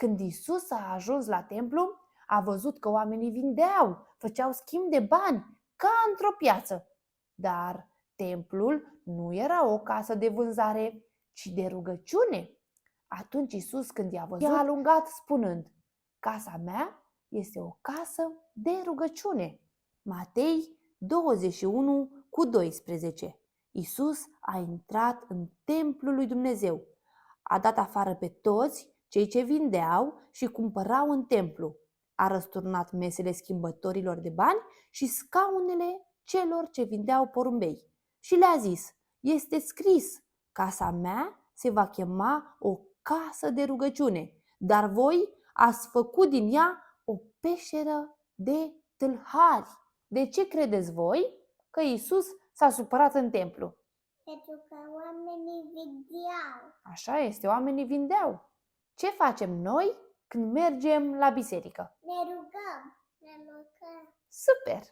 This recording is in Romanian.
Când Isus a ajuns la templu, a văzut că oamenii vindeau, făceau schimb de bani, ca într-o piață. Dar templul nu era o casă de vânzare, ci de rugăciune. Atunci Isus, când i-a văzut, i-a alungat spunând: casa mea este o casă de rugăciune. Matei 21:12. Isus a intrat în templul lui Dumnezeu. A dat afară pe toți cei ce vindeau și cumpărau în templu. A răsturnat mesele schimbătorilor de bani și scaunele celor ce vindeau porumbei. Și le-a zis: este scris, casa mea se va chema o casă de rugăciune, dar voi ați făcut din ea o peșteră de tâlhari. De ce credeți voi că Isus s-a supărat în templu? Pentru că oamenii vindeau. Așa este, oamenii vindeau. Ce facem noi când mergem la biserică? Ne rugăm. Super!